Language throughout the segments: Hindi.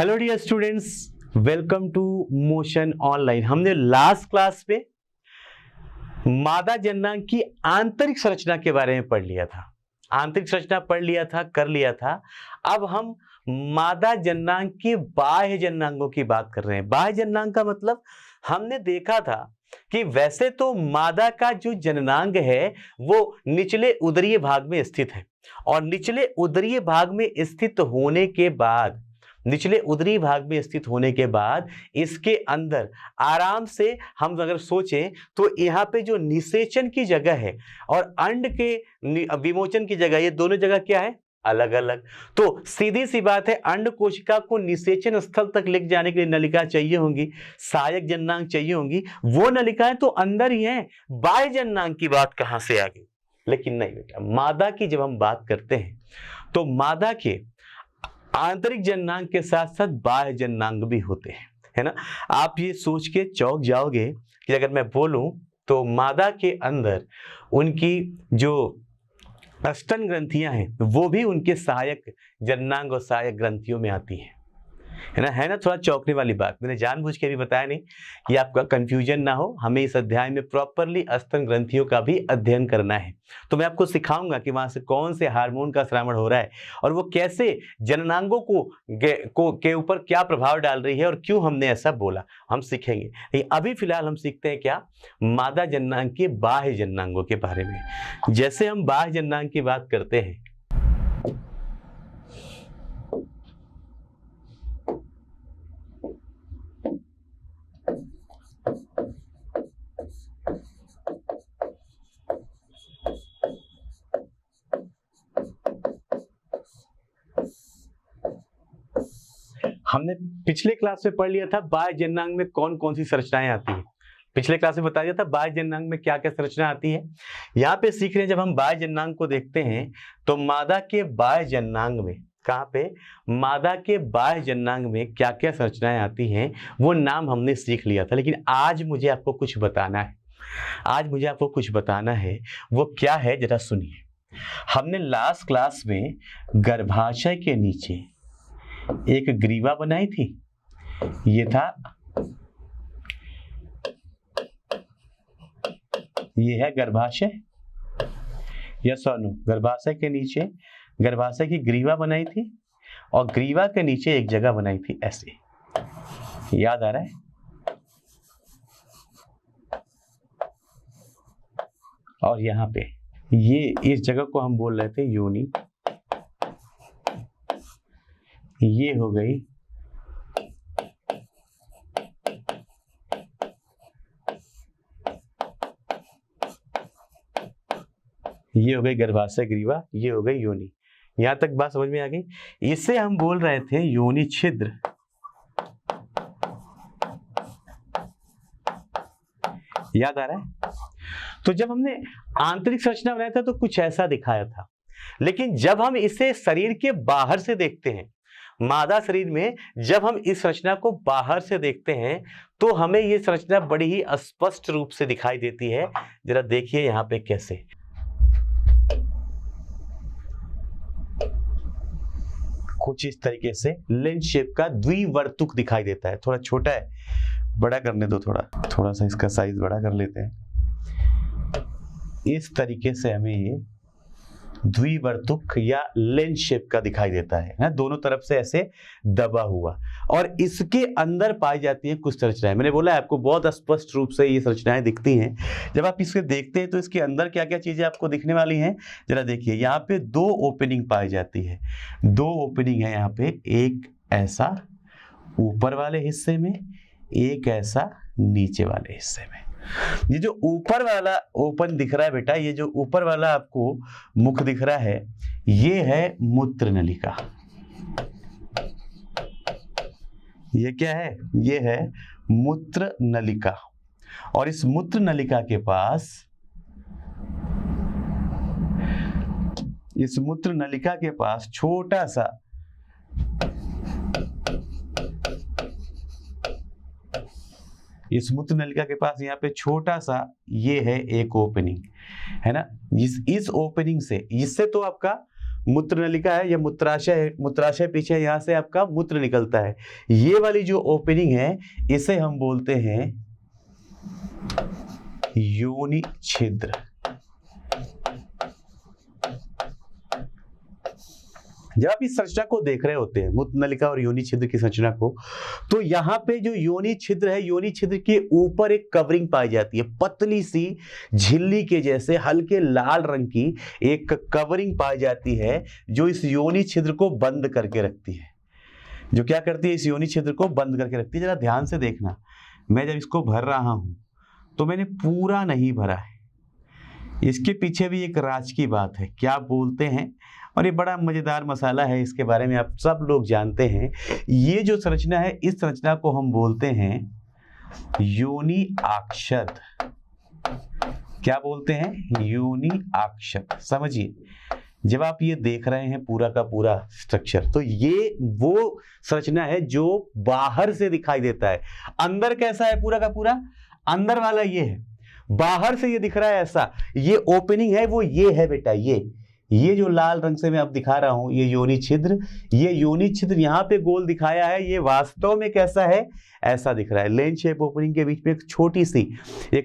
Hello dear students, welcome to Motion online. हमने लास्ट क्लास में मादा जननांग की आंतरिक संरचना के बारे में पढ़ लिया था। आंतरिक संरचना पढ़ लिया था, कर लिया था। अब हम मादा जननांग के बाह्य जननांगों की बात कर रहे हैं। बाह्य जननांग का मतलब हमने देखा था कि वैसे तो मादा का जो जननांग है वो निचले उदरीय भाग में स्थित है, और निचले उदरीय भाग में स्थित होने के बाद इसके अंदर आराम से हम अगर सोचें तो यहाँ पे जो निषेचन की जगह है और अंड के विमोचन की जगह, ये दोनों जगह क्या है? अलग अलग। तो सीधी सी बात है, अंड कोशिका को निषेचन स्थल तक ले जाने के लिए नलिका चाहिए होंगी, सहायक जननांग चाहिए होंगी। वो नलिकाएं तो अंदर ही हैं, बाह्य जननांग की बात कहां से आ गई? लेकिन नहीं बेटा, मादा की जब हम बात करते हैं तो मादा के आंतरिक जननांग के साथ साथ बाह्य जननांग भी होते हैं, है ना। आप ये सोच के चौंक जाओगे कि अगर मैं बोलूं तो मादा के अंदर उनकी जो स्तन ग्रंथियां हैं वो भी उनके सहायक जननांग और सहायक ग्रंथियों में आती हैं, है ना। थोड़ा चौंकने वाली बात मैंने जानबूझ के भी बताया नहीं कि आपका कंफ्यूजन ना हो। हमें इस अध्याय में प्रॉपरली स्तन ग्रंथियों का भी अध्ययन करना है। तो मैं आपको सिखाऊंगा कि वहां से कौन से हार्मोन का स्रावण हो रहा है और वो कैसे जननांगों के ऊपर क्या प्रभाव डाल रही है और क्यों हमने ऐसा बोला, हम सीखेंगे। लेकिन अभी फिलहाल हम सीखते हैं क्या? मादा जननांग के बाह्य जननांगों के बारे में। जैसे हम बाह्य जननांग की बात करते हैं, हमने पिछले क्लास में पढ़ लिया था बाह्य जननांग में कौन कौन सी संरचनाएं आती हैं। पिछले क्लास में बता दिया था बाह्य जननांग में क्या क्या संरचना आती है। यहाँ पे सीख रहे हैं, जब हम बाह्य जननांग को देखते हैं तो मादा के बाह्य जननांग में, कहाँ पे? मादा के बाह्य जननांग में क्या क्या संरचनाएं आती हैं वो नाम हमने सीख लिया था। लेकिन आज मुझे आपको कुछ बताना है। वो क्या है, जरा सुनिए। हमने लास्ट क्लास में गर्भाशय के नीचे एक ग्रीवा बनाई थी। ये है गर्भाशय, यस और नो। गर्भाशय के नीचे गर्भाशय की ग्रीवा बनाई थी और ग्रीवा के नीचे एक जगह बनाई थी ऐसे, याद आ रहा है? और यहाँ पे ये इस जगह को हम बोल रहे थे योनि। ये हो गई गर्भाशय ग्रीवा, ये हो गई योनि। यहां तक बात समझ में आ गई? इसे हम बोल रहे थे योनि छिद्र। याद आ रहा है? तो जब हमने आंतरिक संरचना बनाया था तो कुछ ऐसा दिखाया था, लेकिन जब हम इसे शरीर के बाहर से देखते हैं, मादा शरीर में जब हम इस संरचना को बाहर से देखते हैं तो हमें ये संरचना बड़ी ही स्पष्ट रूप से दिखाई देती है। जरा देखिए यहाँ पे कैसे। कुछ इस तरीके से लेंस शेप का द्विवर्तुक दिखाई देता है। थोड़ा छोटा है, बड़ा करने दो, थोड़ा सा इसका साइज बड़ा कर लेते हैं। इस तरीके से हमें ये द्विवर्तुक या लेंस शेप का दिखाई देता है ना, दोनों तरफ से ऐसे दबा हुआ। और इसके अंदर पाई जाती है कुछ संरचनाएं। मैंने बोला आपको बहुत स्पष्ट रूप से ये संरचनाएं दिखती हैं। जब आप इसे देखते हैं तो इसके अंदर क्या क्या चीजें आपको दिखने वाली हैं, जरा देखिए। यहाँ पे दो ओपनिंग पाई जाती है, दो ओपनिंग है यहाँ पे। एक ऐसा ऊपर वाले हिस्से में, एक ऐसा नीचे वाले हिस्से में। ये जो ऊपर वाला ओपन दिख रहा है बेटा, ये जो ऊपर वाला आपको मुख दिख रहा है, ये है मूत्र नलिका। ये क्या है? ये है मूत्र नलिका। और इस मूत्र नलिका के पास छोटा सा इस मूत्र नलिका के पास यहाँ पे छोटा सा ये है एक ओपनिंग, है ना। इस ओपनिंग से, इससे तो आपका मूत्र नलिका है या मूत्राशय है, मूत्राशय पीछे यहाँ से आपका मूत्र निकलता है। ये वाली जो ओपनिंग है इसे हम बोलते हैं योनि छिद्र। जब आप इस संरचना को देख रहे होते हैं, मूत्र नलिका और योनि छिद्र की संरचना को, तो यहाँ पे जो योनि छिद्र है, योनि छिद्र के ऊपर एक कवरिंग पाई जाती है, पतली सी झिल्ली के जैसे हल्के लाल रंग की एक कवरिंग पाई जाती है, जो इस योनि छिद्र को बंद करके रखती है। जो क्या करती है, इस योनि छिद्र को बंद करके रखती है। जरा ध्यान से देखना, मैं जब इसको भर रहा हूं तो मैंने पूरा नहीं भरा है, इसके पीछे भी एक राज की बात है, क्या बोलते हैं, और ये बड़ा मजेदार मसाला है, इसके बारे में आप सब लोग जानते हैं। ये जो संरचना है, इस संरचना को हम बोलते हैं योनि आक्षद। क्या बोलते हैं, योनि आक्षद। समझिए, जब आप ये देख रहे हैं पूरा का पूरा स्ट्रक्चर, तो ये वो संरचना है जो बाहर से दिखाई देता है। अंदर कैसा है पूरा का पूरा, अंदर वाला ये है, बाहर से ये दिख रहा है ऐसा, ये ओपनिंग है वो ये है बेटा, ये जो लाल रंग से मैं अब दिखा रहा हूं, ये योनि छिद्र, ये योनि छिद्र यहाँ पे गोल दिखाया है, ये वास्तव में कैसा है, ऐसा दिख रहा है। लेंस शेप ओपनिंग के बीच में एक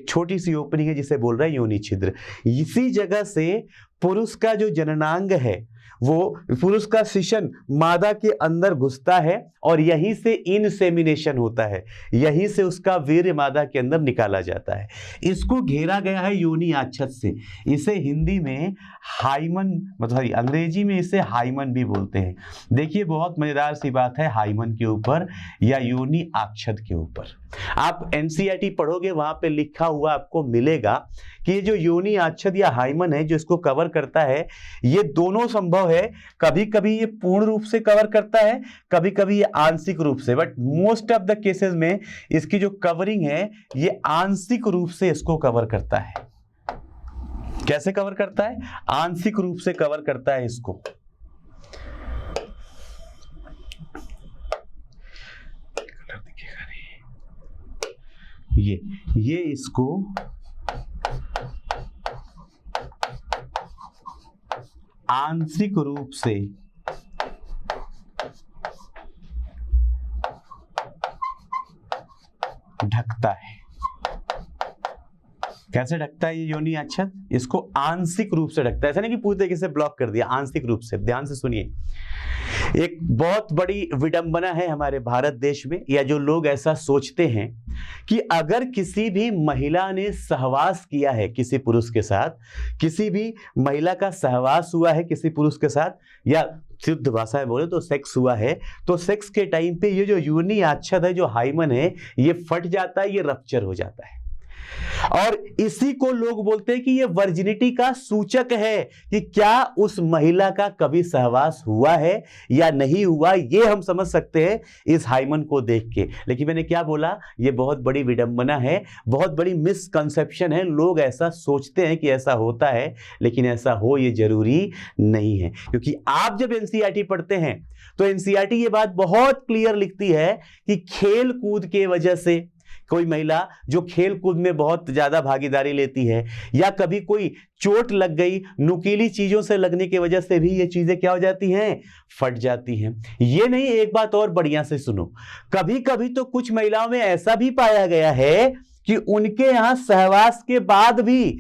छोटी सी ओपनिंग है जिसे बोल रहा है योनि छिद्र। इसी जगह से पुरुष का जो जननांग है, वो पुरुष का शिशन मादा के अंदर घुसता है और यहीं से इनसेमिनेशन होता है, यहीं से उसका वीर्य मादा के अंदर निकाला जाता है। इसको घेरा गया है योनि आच्छद से। इसे हिंदी में हाइमन, मतलब अंग्रेजी में इसे हाइमन भी बोलते हैं। देखिए बहुत मजेदार सी बात है, हाइमन के ऊपर या योनि आच्छद के ऊपर आप एनसीईआरटी पढ़ोगे, वहां पे लिखा हुआ आपको मिलेगा कि ये जो योनि आच्छद या हाइमन है जो इसको कवर करता है, ये दोनों संभव है। कभी कभी ये पूर्ण रूप से कवर करता है, कभी कभी ये आंशिक रूप से, but most of the cases में इसकी जो कवरिंग है ये आंशिक रूप से इसको कवर करता है। कैसे कवर करता है, आंशिक रूप से कवर करता है इसको। ये इसको आंशिक रूप से ढकता है। कैसे ढकता है ये योनि आच्छद, इसको आंशिक रूप से ढकता है, ऐसा नहीं कि पूरी तरीके से ब्लॉक कर दिया, आंशिक रूप से। ध्यान से सुनिए, एक बहुत बड़ी विडंबना है हमारे भारत देश में, या जो लोग ऐसा सोचते हैं कि अगर किसी भी महिला ने सहवास किया है किसी पुरुष के साथ, किसी भी महिला का सहवास हुआ है किसी पुरुष के साथ, या शुद्ध भाषा में बोले तो सेक्स हुआ है, तो सेक्स के टाइम पे ये जो योनि आच्छद है, जो हाइमन है, ये फट जाता है, ये रप्चर हो जाता है। और इसी को लोग बोलते हैं कि ये वर्जिनिटी का सूचक है कि क्या उस महिला का कभी सहवास हुआ है या नहीं हुआ, ये हम समझ सकते हैं इस हाइमन को देख के। लेकिन मैंने क्या बोला, ये बहुत बड़ी विडंबना है, बहुत बड़ी मिसकंसेप्शन है। लोग ऐसा सोचते हैं कि ऐसा होता है, लेकिन ऐसा हो ये जरूरी नहीं है। क्योंकि आप जब एनसीईआरटी पढ़ते हैं तो एनसीईआरटी ये बात बहुत क्लियर लिखती है कि खेल कूद के वजह से कोई महिला जो खेल कूद में बहुत ज्यादा भागीदारी लेती है, या कभी कोई चोट लग गई, नुकीली चीजों से लगने की वजह से भी ये चीजें क्या हो जाती हैं, फट जाती हैं। ये नहीं, एक बात और बढ़िया से सुनो, कभी कभी तो कुछ महिलाओं में ऐसा भी पाया गया है कि उनके यहां सहवास के बाद भी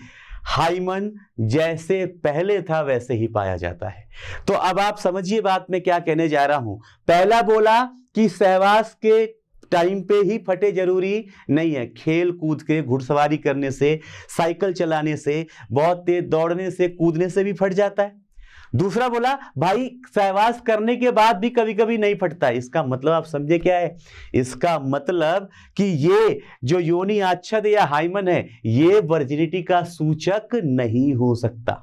हाइमन जैसे पहले था वैसे ही पाया जाता है। तो अब आप समझिए बात में क्या कहने जा रहा हूं। पहला बोला कि सहवास के टाइम पे ही फटे जरूरी नहीं है, खेल कूद के, घुड़सवारी करने से, साइकिल चलाने से, बहुत तेज दौड़ने से, कूदने से भी फट जाता है। दूसरा बोला भाई सहवास करने के बाद भी कभी कभी नहीं फटता है। इसका मतलब आप समझे क्या है, इसका मतलब कि ये जो योनि आच्छद या हाइमन है, ये वर्जिनिटी का सूचक नहीं हो सकता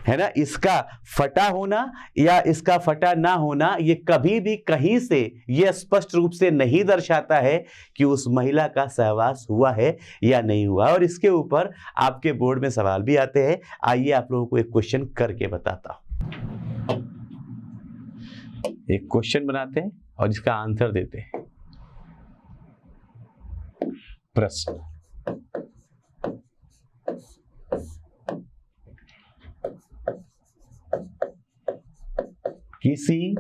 है ना। इसका फटा होना या इसका फटा ना होना ये कभी भी कहीं से ये स्पष्ट रूप से नहीं दर्शाता है कि उस महिला का सहवास हुआ है या नहीं हुआ। और इसके ऊपर आपके बोर्ड में सवाल भी आते हैं। आइए आप लोगों को एक क्वेश्चन करके बताता हूं। एक क्वेश्चन बनाते हैं और इसका आंसर देते हैं। प्रश्न, किसी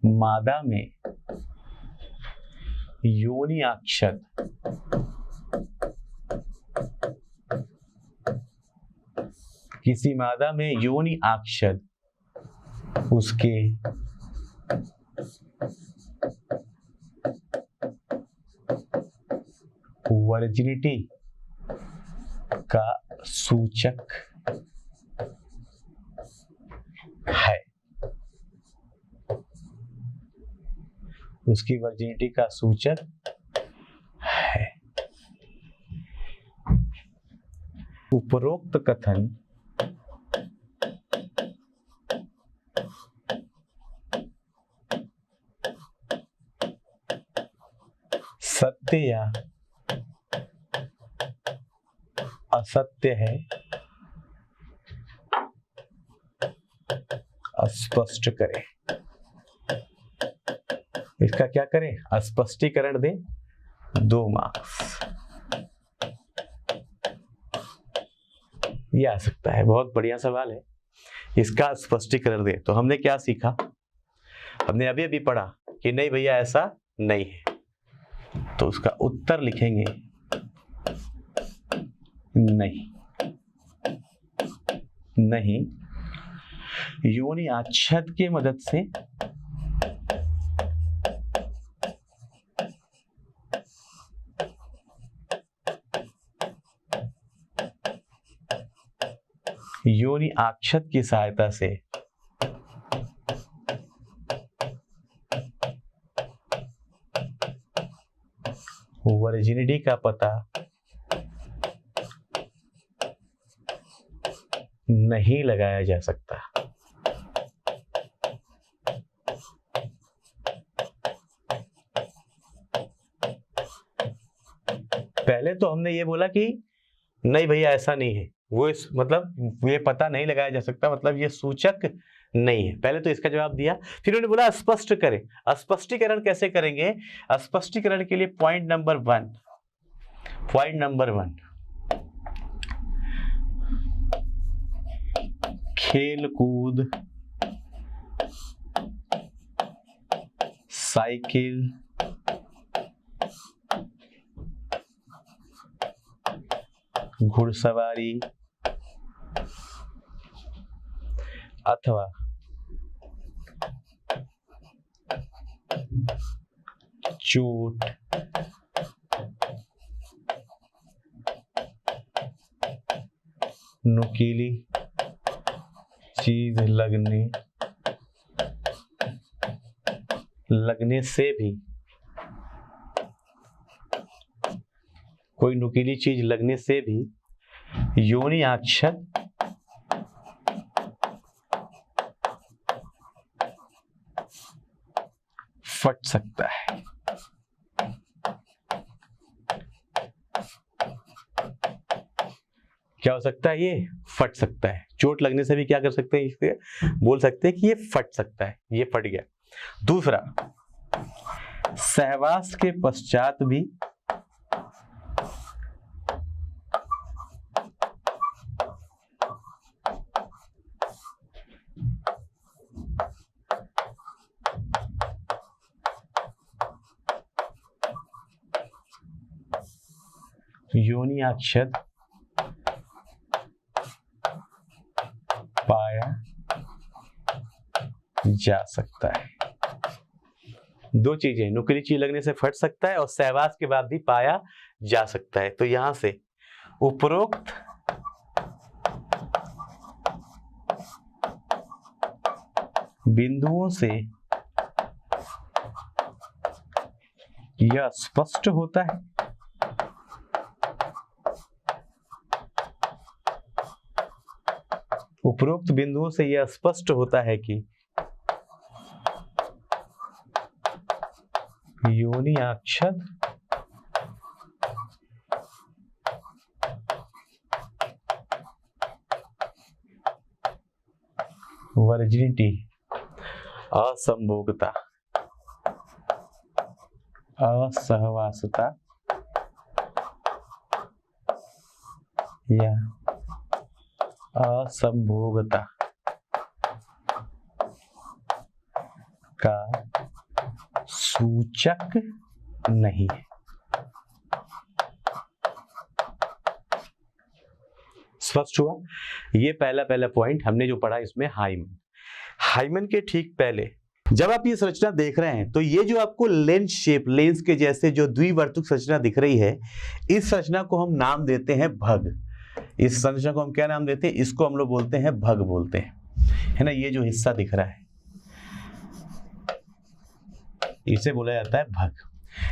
मादा में योनिआक्षत किसी मादा में योनिआक्षत उसके वर्जिनिटी का सूचक है। उसकी वर्जिनिटी का सूचक है। उपरोक्त कथन सत्य या असत्य है स्पष्ट करें। इसका क्या करें? स्पष्टीकरण दें, 2 मार्क्स। ये आ सकता है, बहुत बढ़िया सवाल है। इसका स्पष्टीकरण दें। तो हमने क्या सीखा? हमने अभी अभी पढ़ा कि नहीं भैया ऐसा नहीं है, तो उसका उत्तर लिखेंगे नहीं योनिआक्षत की मदद से योनिआक्षत की सहायता से वर्जिनिटी का पता नहीं लगाया जा सकता। पहले तो हमने ये बोला कि नहीं भैया ऐसा नहीं है, वो मतलब ये पता नहीं लगाया जा सकता, मतलब ये सूचक नहीं है। पहले तो इसका जवाब दिया। फिर उन्होंने बोला स्पष्ट करें। स्पष्टीकरण कैसे करेंगे? स्पष्टीकरण के लिए पॉइंट नंबर 1 खेल कूद, साइकिल, घुड़सवारी अथवा चोट, नुकीली चीज लगने से भी, कोई नुकीली चीज लगने से भी योनिआक्षत फट सकता है। क्या हो सकता है? ये फट सकता है। चोट लगने से भी क्या कर सकते हैं? इससे बोल सकते हैं कि ये फट सकता है, ये फट गया। दूसरा, सहवास के पश्चात भी योनिआक्षत पाया जा सकता है। 2 चीजें, नुकीली चीज लगने से फट सकता है और सहवास के बाद भी पाया जा सकता है। तो यहां से उपरोक्त बिंदुओं से यह स्पष्ट होता है उपरोक्त बिंदुओं से यह स्पष्ट होता है कि योनिआक्षत वर्जिनिटी, असंभोगता, असहवासता या असंभोगता का सूचक नहीं है। स्पष्ट हुआ? ये पहला पॉइंट हमने जो पढ़ा इसमें हाइमन के ठीक पहले जब आप ये संरचना देख रहे हैं तो ये जो आपको लेंस शेप, लेंस के जैसे जो द्विवर्तुक संरचना दिख रही है, इस संरचना को हम नाम देते हैं भग। इस संरचना को हम क्या नाम देते हैं? इसको हम लोग बोलते हैं भग बोलते हैं, है ना। ये जो हिस्सा दिख रहा है इसे बोला जाता है भग।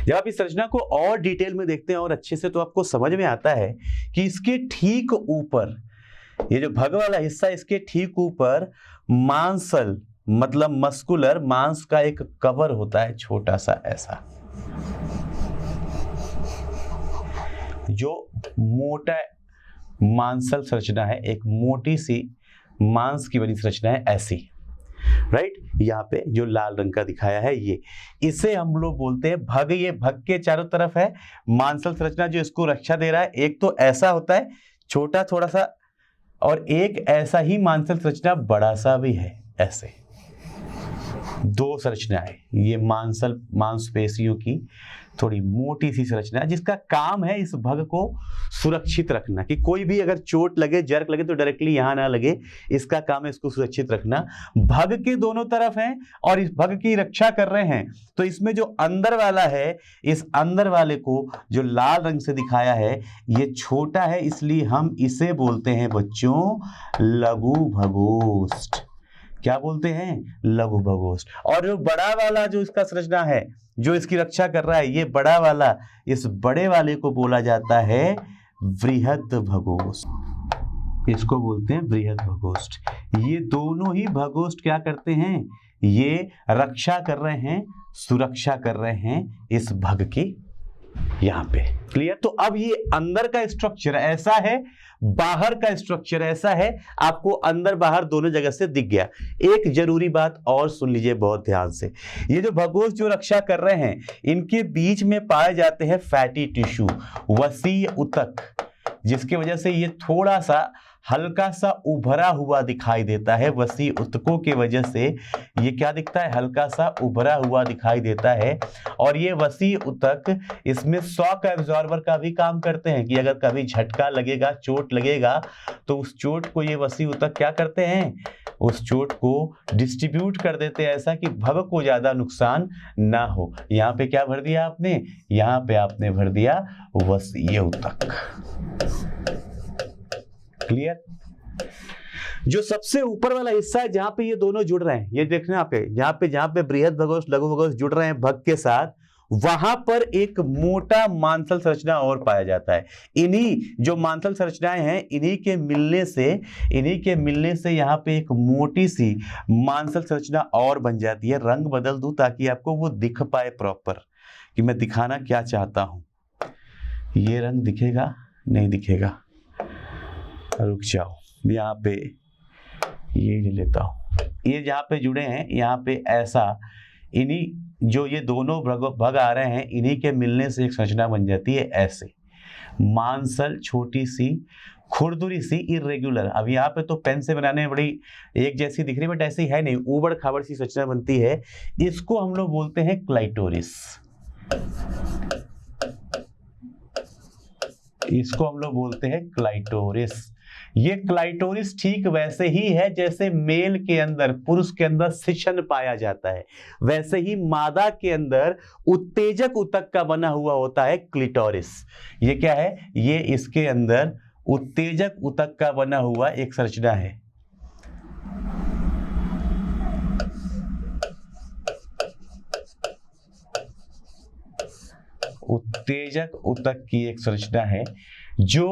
जब आप इस संरचना को और डिटेल में देखते हैं और अच्छे से, तो आपको समझ में आता है कि इसके ठीक ऊपर, ये जो भग वाला हिस्सा, इसके ठीक ऊपर मांसल मतलब मस्कुलर मांस का एक कवर होता है, छोटा सा ऐसा, जो मोटा मांसल संरचना है, एक मोटी सी मांस की बनी संरचना है ऐसी, राइट। यहाँ पे जो लाल रंग का दिखाया है ये, इसे हम लोग बोलते हैं भग। ये भग के चारों तरफ है मांसल संरचना जो इसको रक्षा दे रहा है। एक तो ऐसा होता है छोटा थोड़ा सा, और एक ऐसा ही मांसल संरचना बड़ा सा भी है, ऐसे दो संरचनाएं। ये मांसपेशियों की थोड़ी मोटी सी संरचना है जिसका काम है इस भग को सुरक्षित रखना, कि कोई भी अगर चोट लगे, जर्क लगे तो डायरेक्टली यहां ना लगे। इसका काम है इसको सुरक्षित रखना। भग के दोनों तरफ हैं और इस भग की रक्षा कर रहे हैं। तो इसमें जो अंदर वाला है, इस अंदर वाले को जो लाल रंग से दिखाया है, ये छोटा है, इसलिए हम इसे बोलते हैं बच्चों लघु भगोष्ठ। क्या बोलते हैं? लघु भगोष्ठ। और जो बड़ा वाला जो इसका संरचना है जो इसकी रक्षा कर रहा है, ये बड़ा वाला, इस बड़े वाले को बोला जाता है बृहद भगोष्ठ। इसको बोलते हैं बृहद भगोष्ठ। ये दोनों ही भगोष्ठ क्या करते हैं? ये रक्षा कर रहे हैं, सुरक्षा कर रहे हैं इस भग की, यहां पे। क्लियर? तो अब ये अंदर का स्ट्रक्चर ऐसा है, बाहर का स्ट्रक्चर ऐसा है, आपको अंदर बाहर दोनों जगह से दिख गया। एक जरूरी बात और सुन लीजिए बहुत ध्यान से, ये जो भगोष्ठ जो रक्षा कर रहे हैं, इनके बीच में पाए जाते हैं फैटी टिश्यू, वसीय ऊतक, जिसकी वजह से ये थोड़ा सा हल्का सा उभरा हुआ दिखाई देता है। वसीय ऊतकों की वजह से ये क्या दिखता है? हल्का सा उभरा हुआ दिखाई देता है। और ये वसीय ऊतक इसमें शॉक एब्जॉर्बर का भी काम करते हैं, कि अगर कभी झटका लगेगा, चोट लगेगा, तो उस चोट को ये वसीय ऊतक क्या करते हैं? उस चोट को डिस्ट्रीब्यूट कर देते हैं, ऐसा कि भग को ज्यादा नुकसान ना हो। यहाँ पे क्या भर दिया आपने? यहाँ पे आपने भर दिया वसीय ऊतक। क्लियर? जो सबसे ऊपर वाला हिस्सा है जहां पे ये दोनों जुड़ रहे हैं, ये देखना आप, जहां पे बृहद भगोष्ठ लघु भगोष्ठ जुड़ रहे हैं भग के साथ, वहां पर एक मोटा मांसल संरचना और पाया जाता है। इन्हीं जो मांसल संरचनाएं हैं, इन्हीं के मिलने से यहाँ पे एक मोटी सी मांसल संरचना और बन जाती है। रंग बदल दूं ताकि आपको वो दिख पाए प्रॉपर, कि मैं दिखाना क्या चाहता हूं। ये रंग दिखेगा? नहीं दिखेगा, रुक जाओ। यहाँ पे ये ले लेता हूं, ये जहाँ पे जुड़े हैं, यहाँ पे ऐसा, इन्हीं जो ये दोनों भग आ रहे हैं, इन्हीं के मिलने से एक संरचना बन जाती है ऐसे, मांसल छोटी सी खुरदुरी सी इरेग्युलर। अब यहाँ पे तो पेन से बनाने में बड़ी एक जैसी दिख रही, बट ऐसी है नहीं, ऊबड़ खाबड़ सी संरचना बनती है। इसको हम लोग बोलते हैं क्लाइटोरिस। इसको हम लोग बोलते हैं क्लाइटोरिस। ये क्लाइटोरिस ठीक वैसे ही है जैसे मेल के अंदर, पुरुष के अंदर शिशन पाया जाता है, वैसे ही मादा के अंदर उत्तेजक ऊतक का बना हुआ होता है क्लिटोरिस। ये क्या है? ये इसके अंदर उत्तेजक ऊतक का बना हुआ एक संरचना है। उत्तेजक ऊतक की एक संरचना है जो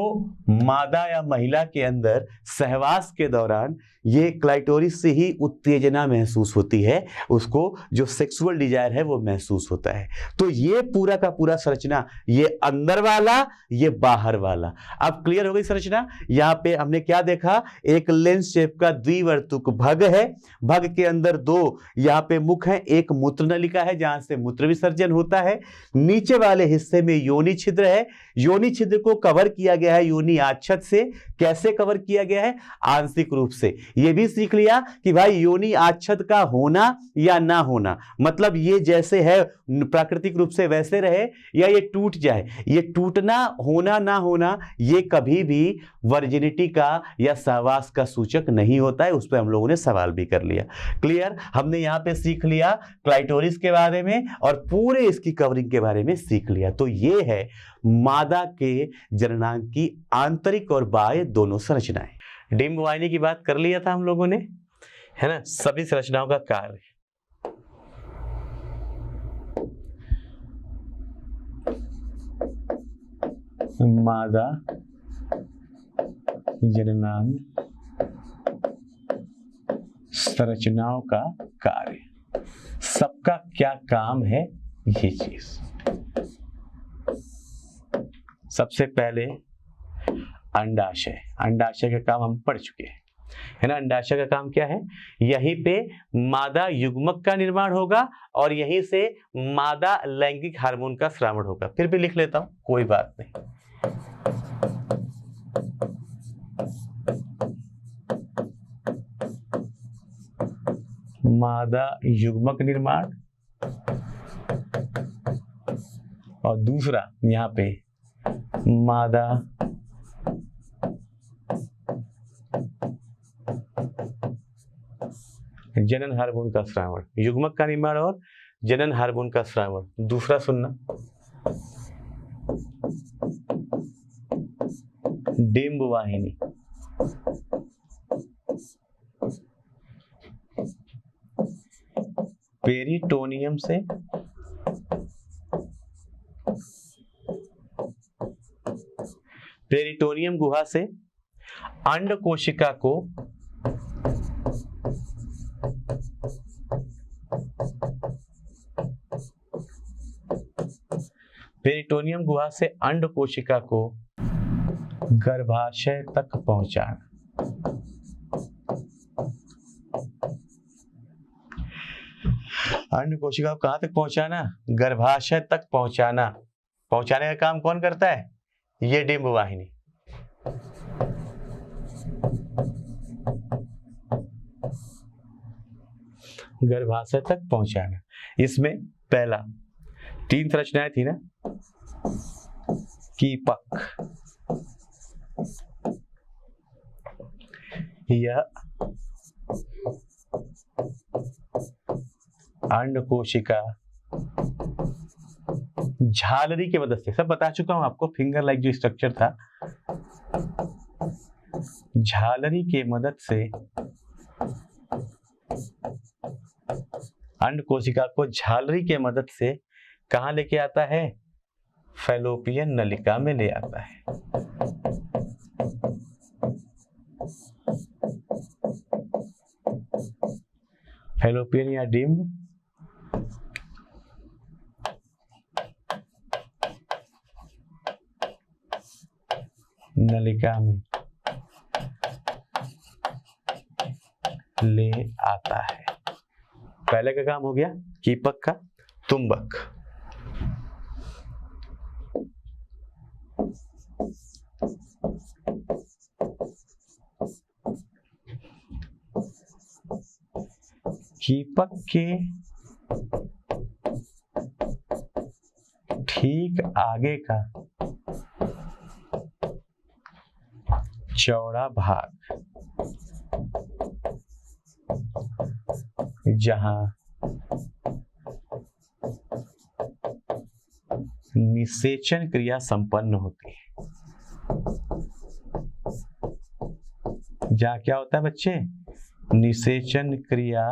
मादा या महिला के अंदर सहवास के दौरान ये क्लाइटोरिस से ही उत्तेजना महसूस होती है, उसको जो सेक्सुअल डिजायर है वो महसूस होता है। तो ये पूरा का पूरा संरचना, ये अंदर वाला, ये बाहर वाला। अब क्लियर हो गई संरचना? यहाँ पे हमने क्या देखा? एक लेंस शेप का द्विवर्तुक भग है। भग के अंदर दो यहाँ पे मुख है, एक मूत्र नलिका है जहां से मूत्र विसर्जन होता है। नीचे वाले हिस्से में योनि छिद्र है। योनि छिद्र को कवर किया गया है योनि आच्छद से। कैसे कवर किया गया है? आंशिक रूप से। ये भी सीख लिया कि भाई योनि आच्छद का होना या ना होना, मतलब ये जैसे है प्राकृतिक रूप से वैसे रहे या ये टूट जाए, ये टूटना होना ना होना ये कभी भी वर्जिनिटी का या सहवास का सूचक नहीं होता है। उस पर हम लोगों ने सवाल भी कर लिया। क्लियर, हमने यहाँ पे सीख लिया क्लाइटोरिस के बारे में और पूरे इसकी कवरिंग के बारे में सीख लिया। तो ये है मादा के जननांग की आंतरिक और बाह्य दोनों संरचनाएं। डिंब वाहिनी की बात कर लिया था हम लोगों ने, है ना, सभी संरचनाओं का कार्य। मादा जननांग संरचनाओं का कार्य, सबका क्या काम है ये चीज। सबसे पहले अंडाशय, अंडाशय का काम हम पढ़ चुके हैं, है ना। अंडाशय का काम क्या है? यहीं पे मादा युग्मक का निर्माण होगा और यहीं से मादा लैंगिक हार्मोन का स्रावण होगा। फिर भी लिख लेता हूं, कोई बात नहीं। मादा युग्मक निर्माण और दूसरा यहां पे मादा जनन हार्मोन का स्रावण, युग्मक का निर्माण और जनन हार्मोन का स्रावण। दूसरा सुनना, डिंब वाहिनी, पेरिटोनियम से पेरिटोनियम गुहा से अंड कोशिका को पेरिटोनियम गुहा से अंड कोशिका को गर्भाशय तक पहुंचाना। अंड कोशिका को कहां तक पहुंचाना? गर्भाशय तक पहुंचाना। पहुंचाने का काम कौन करता है? ये डिंब वाहिनी। गर्भाशय तक पहुंचाना। इसमें पहला 3 संरचनाएं थी ना, कीपक, यह अंड कोशिका झालरी की मदद से, सब बता चुका हूं आपको, फिंगर लाइक जो स्ट्रक्चर था, झालरी के मदद से अंड कोशिका को झालरी के मदद से कहां लेके आता है? फैलोपियन नलिका में ले आता है। फैलोपियन या डिंब नलिका में ले आता है। पहले का काम हो गया कीपक का। तुम्बक, कीपक के ठीक आगे का चौड़ा भाग, जहां निषेचन क्रिया संपन्न होती है। जहां क्या होता है बच्चे? निषेचन क्रिया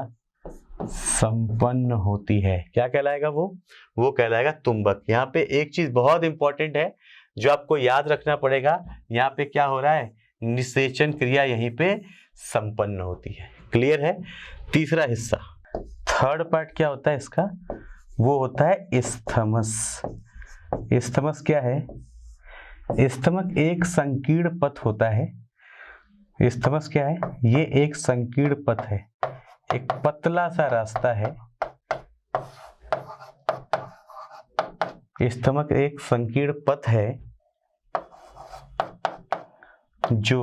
संपन्न होती है। क्या कहलाएगा वो कहलाएगा तुम्बक। यहाँ पे एक चीज बहुत इंपॉर्टेंट है जो आपको याद रखना पड़ेगा। यहाँ पे क्या हो रहा है? निषेचन क्रिया यहीं पे संपन्न होती है। क्लियर है? तीसरा हिस्सा, थर्ड पार्ट क्या होता है इसका? वो होता है इस्थमस। इस्थमस क्या है? इस्थमक एक संकीर्ण पथ होता है। इस्थमस क्या है? ये एक संकीर्ण पथ है, एक पतला सा रास्ता है। इस्थमक एक संकीर्ण पथ है जो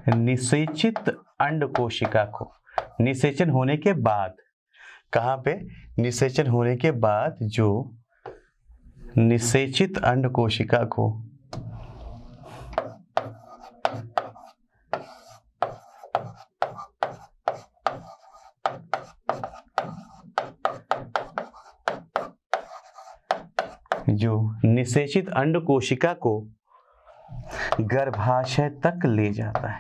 निषेचित अंड कोशिका को, निषेचन होने के बाद, कहाँ पे, निषेचन होने के बाद जो निषेचित अंड कोशिका को निषेचित अंड कोशिका को गर्भाशय तक ले जाता है।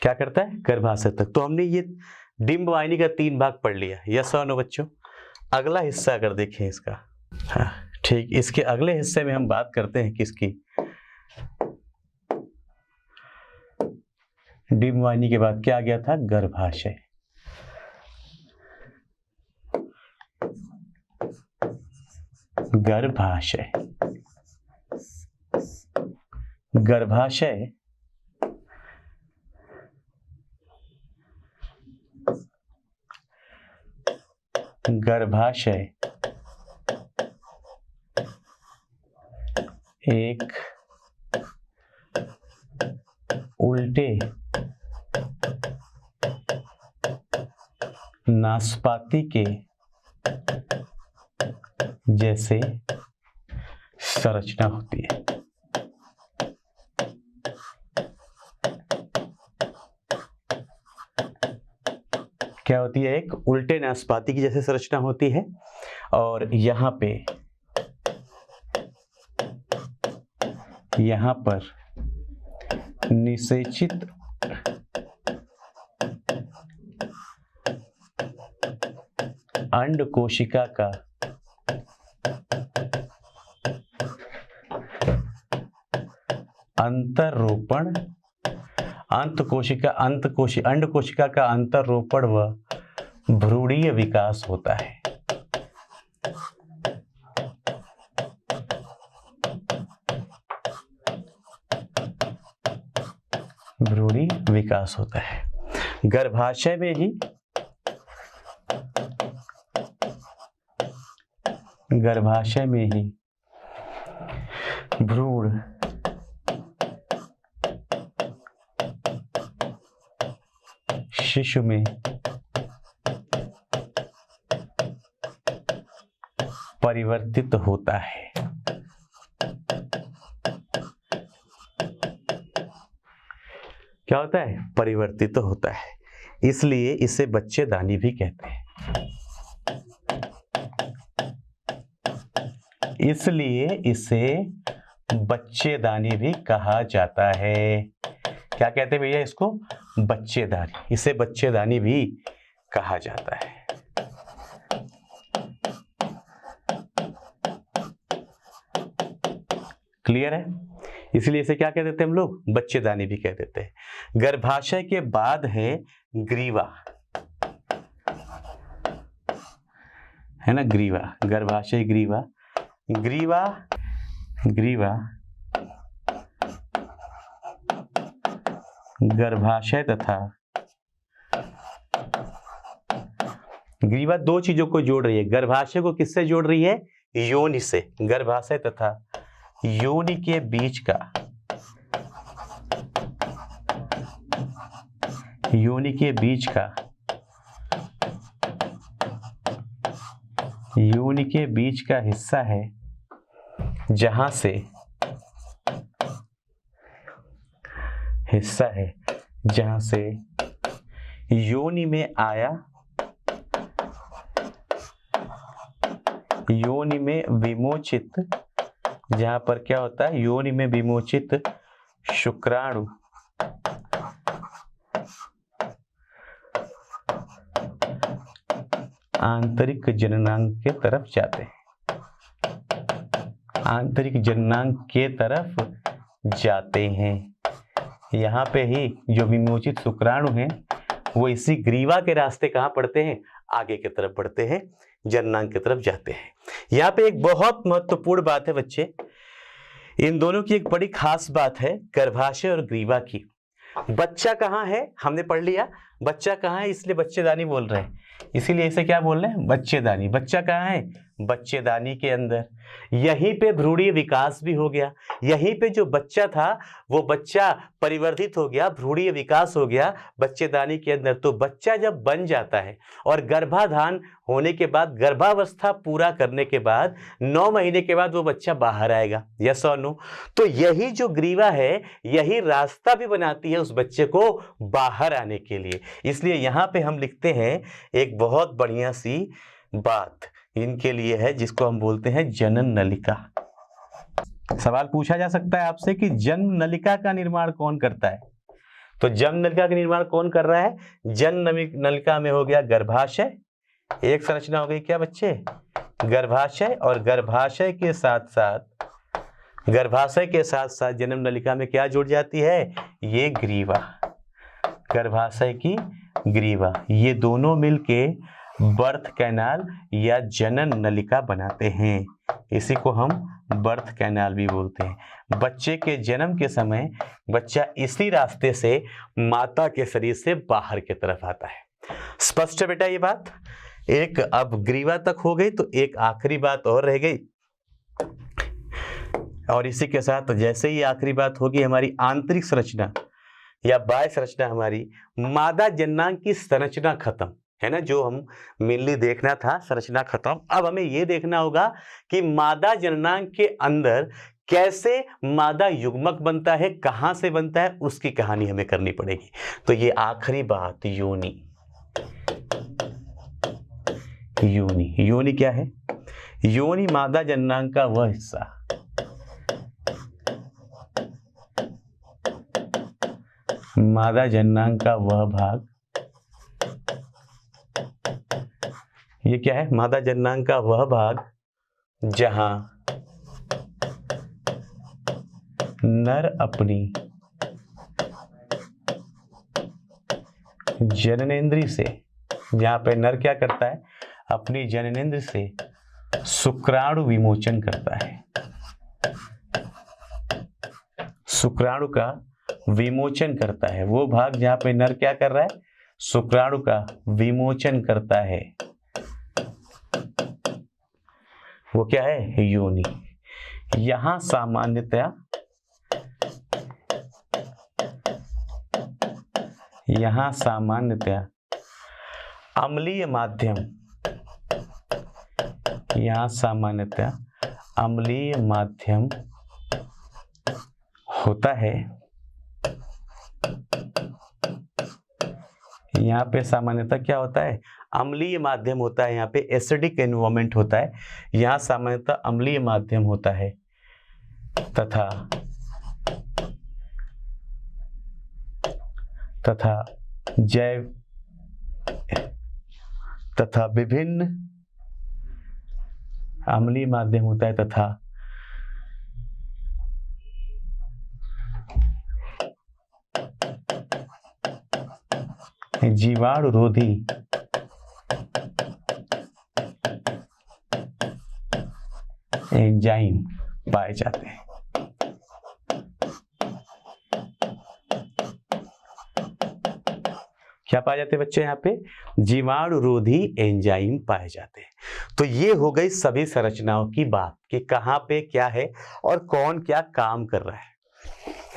क्या करता है, गर्भाशय तक। तो हमने ये डिंब वाहिनी का 3 भाग पढ़ लिया, यस और नो बच्चों। अगला हिस्सा अगर देखें इसका, हाँ ठीक, इसके अगले हिस्से में हम बात करते हैं किसकी, डिंब वाहिनी के बाद क्या आ गया था, गर्भाशय। गर्भाशय, गर्भाशय गर्भाशय एक उल्टे नाशपाती के जैसे संरचना होती है। क्या होती है, एक उल्टे नाशपाती की जैसे संरचना होती है, और यहाँ पर निषेचित अंड कोशिका का अंतरोपण, अंड कोशिका का अंतरोपण व भ्रूणीय विकास होता है। भ्रूणीय विकास होता है। गर्भाशय में ही भ्रूण शिशु में परिवर्तित होता है। क्या होता है, परिवर्तित होता है, इसलिए इसे बच्चेदानी भी कहते हैं। इसलिए इसे बच्चेदानी भी कहा जाता है। क्या कहते हैं भैया इसको, बच्चेदानी, इसे बच्चेदानी भी कहा जाता है। क्लियर है, इसलिए इसे क्या कह देते हैं हम लोग, बच्चेदानी भी कह देते हैं। गर्भाशय के बाद है ग्रीवा, है ना, ग्रीवा, गर्भाशय ग्रीवा। गर्भाशय तथा ग्रीवा 2 चीजों को जोड़ रही है। गर्भाशय को किससे जोड़ रही है, योनि से। गर्भाशय तथा योनि के बीच का, योनि के बीच का हिस्सा है जहां से योनि में आया, योनि में विमोचित, जहां पर क्या होता है, योनि में विमोचित शुक्राणु आंतरिक जननांग के तरफ जाते हैं, आंतरिक जननांग के तरफ जाते हैं। यहाँ पे ही जो विमोचित शुक्राणु हैं वो इसी ग्रीवा के रास्ते कहाँ पड़ते हैं, आगे की तरफ बढ़ते हैं, जननांग की तरफ जाते हैं। यहाँ पे एक बहुत महत्वपूर्ण बात है बच्चे, इन दोनों की एक बड़ी खास बात है गर्भाशय और ग्रीवा की। बच्चा कहाँ है हमने पढ़ लिया, बच्चा कहाँ है इसलिए बच्चेदानी बोल रहे हैं। इसीलिए इसे क्या बोल रहे हैं, बच्चेदानी। बच्चा कहाँ है, बच्चेदानी के अंदर। यहीं पे भ्रूणीय विकास भी हो गया, यहीं पे जो बच्चा था वो बच्चा परिवर्धित हो गया, भ्रूणीय विकास हो गया बच्चेदानी के अंदर। तो बच्चा जब बन जाता है और गर्भाधान होने के बाद, गर्भावस्था पूरा करने के बाद 9 महीने के बाद वो बच्चा बाहर आएगा, यस और नो। तो यही जो ग्रीवा है यही रास्ता भी बनाती है उस बच्चे को बाहर आने के लिए। इसलिए यहाँ पे हम लिखते हैं एक बहुत बढ़िया सी बात इनके लिए है जिसको हम बोलते हैं जनन नलिका। सवाल पूछा जा सकता है आपसे कि जन्म नलिका का निर्माण कौन करता है, तो जन्म नलिका का निर्माण कौन कर रहा है, जन्म नलिका में हो गया गर्भाशय, एक संरचना हो गई क्या बच्चे, गर्भाशय, और गर्भाशय के साथ साथ जन्म नलिका में क्या जुड़ जाती है, ये ग्रीवा, गर्भाशय की ग्रीवा, ये दोनों मिलके बर्थ कैनाल या जनन नलिका बनाते हैं। इसी को हम बर्थ कैनाल भी बोलते हैं। बच्चे के जन्म के समय बच्चा इसी रास्ते से माता के शरीर से बाहर की तरफ आता है। स्पष्ट है बेटा ये बात। एक अब ग्रीवा तक हो गई, तो एक आखिरी बात और रह गई, और इसी के साथ जैसे ही आखिरी बात होगी हमारी आंतरिक संरचना या बाह्य संरचना, हमारी मादा जननांग की संरचना खत्म है ना, जो हम मेनली देखना था संरचना खत्म। अब हमें यह देखना होगा कि मादा जननांग के अंदर कैसे मादा युग्मक बनता है, कहां से बनता है, उसकी कहानी हमें करनी पड़ेगी। तो ये आखिरी बात, योनि। योनि क्या है, योनि मादा जननांग का वह हिस्सा, मादा जननांग का वह भाग, ये क्या है, मादा जननांग का वह भाग जहां नर अपनी जननेंद्रिय से, जहां पे नर क्या करता है, अपनी जननेंद्रिय से शुक्राणु विमोचन करता है, शुक्राणु का विमोचन करता है। वो भाग जहां पे नर क्या कर रहा है, शुक्राणु का विमोचन करता है, वो क्या है, योनि। यहां सामान्यतया अम्लीय माध्यम, यहां सामान्यतया अम्लीय माध्यम होता है। यहाँ पे सामान्यतः क्या होता है, अम्लीय माध्यम होता है, यहाँ पे एसिडिक एनवायरनमेंट होता है, यहाँ सामान्यतः अम्लीय माध्यम होता है तथा विभिन्न अम्लीय माध्यम होता है तथा जीवाणुरोधी एंजाइम पाए जाते हैं। क्या पाए जाते हैं बच्चे, यहाँ पे जीवाणुरोधी एंजाइम पाए जाते हैं। तो ये हो गई सभी संरचनाओं की बात कि कहाँ पे क्या है और कौन क्या काम कर रहा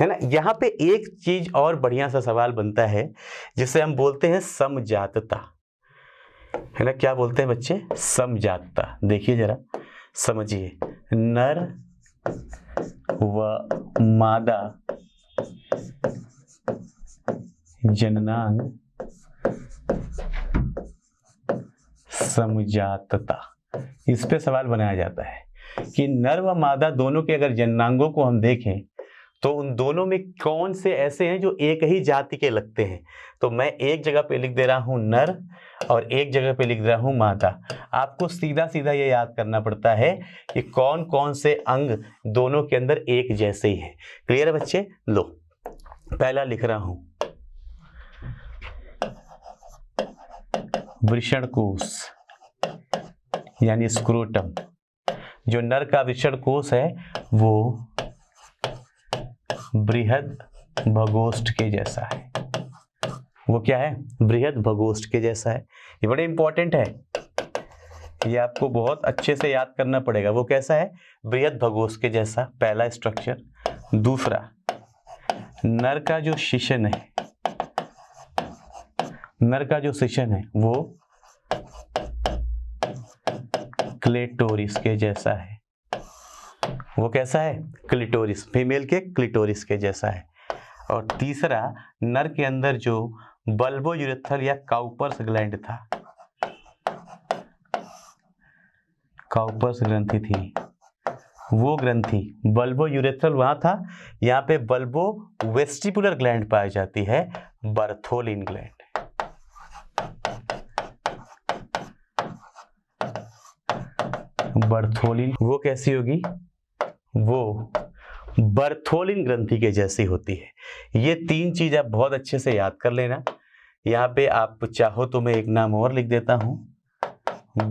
है ना। यहाँ पे एक चीज और बढ़िया सा सवाल बनता है जिसे हम बोलते हैं समजातता, है ना। क्या बोलते हैं बच्चे, समजातता। देखिए जरा समझिए, नर व मादा जननांग समजातता, इस पे सवाल बनाया जाता है कि नर व मादा दोनों के अगर जननांगों को हम देखें तो उन दोनों में कौन से ऐसे हैं जो एक ही जाति के लगते हैं। तो मैं एक जगह पे लिख दे रहा हूं नर और एक जगह पे लिख रहा हूं मादा। आपको सीधा सीधा ये याद करना पड़ता है कि कौन कौन से अंग दोनों के अंदर एक जैसे ही है। क्लियर है बच्चे। लो पहला लिख रहा हूं वृषणकोश यानी स्क्रोटम। जो नर का वृषणकोश है वो बृहद भगोष्ठ के जैसा है, वो क्या है? बृहद भगोष्ठ के जैसा है। ये बड़े इंपॉर्टेंट है, ये आपको बहुत अच्छे से याद करना पड़ेगा। वो कैसा है? बृहद भगोष्ठ के जैसा, पहला स्ट्रक्चर। दूसरा, नर का जो शिशन है, नर का जो शिशन है वो क्लिटोरिस के जैसा है। वो कैसा है? क्लिटोरिस, फीमेल के क्लिटोरिस के जैसा है। और तीसरा, नर के अंदर जो बल्बो यूरेथ्रल या काउपर्स ग्लैंड था, काउपर्स ग्रंथि थी, वो ग्रंथि बल्बो यूरेथ्रल वहां था। यहाँ पे बल्बो वेस्टिबुलर ग्लैंड पाई जाती है, बर्थोलिन ग्लैंड। बर्थोलिन वो कैसी होगी? वो बर्थोलिन ग्रंथि के जैसी होती है। ये तीन चीज आप बहुत अच्छे से याद कर लेना। यहाँ पे आप चाहो तो मैं एक नाम और लिख देता हूं,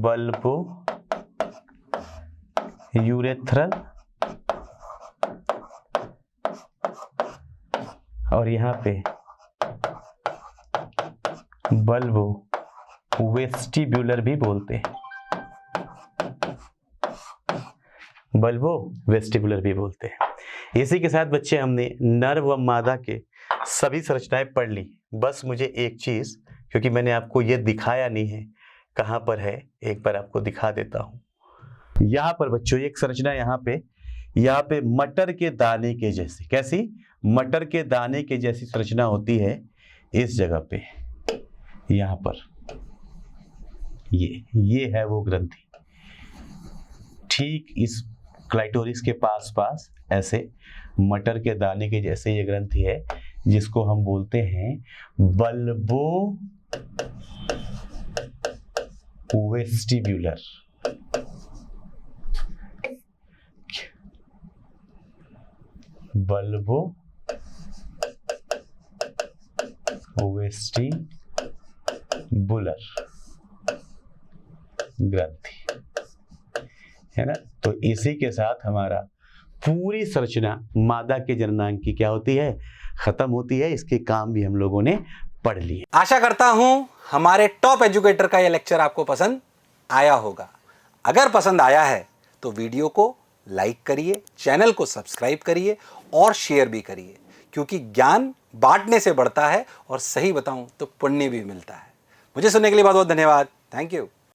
बल्बो यूरेथ्रल, और यहाँ पे बल्बो वेस्टिब्यूलर भी बोलते हैं, बल्बो वेस्टिबुलर भी बोलते हैं। इसी के साथ बच्चे हमने नर व मादा के सभी संरचनाएं पढ़ ली। बस मुझे एक चीज, क्योंकि मैंने आपको ये दिखाया नहीं है कहाँ पर है, एक बार आपको दिखा देता हूँ। यहाँ पर बच्चों एक संरचना, यहाँ पे मटर के दाने के जैसी, कैसी? मटर के दाने के जैसी संरचना होती है इस जगह पे, यहाँ पर। ये है वो ग्रंथि, ठीक इस क्लाइटोरिस के पास ऐसे मटर के दाने के जैसे ये ग्रंथि है, जिसको हम बोलते हैं बल्बो वेस्टिब्यूलर। बल्बो वेस्टिबुलर ग्रंथि है ना। तो इसी के साथ हमारा पूरी संरचना मादा के जननांग की क्या होती है? खत्म होती है। इसके काम भी हम लोगों ने पढ़ लिए। आशा करता हूं हमारे टॉप एजुकेटर का यह लेक्चर आपको पसंद आया होगा। अगर पसंद आया है तो वीडियो को लाइक करिए, चैनल को सब्सक्राइब करिए और शेयर भी करिए, क्योंकि ज्ञान बांटने से बढ़ता है और सही बताऊं तो पुण्य भी मिलता है। मुझे सुनने के लिए बहुत बहुत धन्यवाद। Thank you.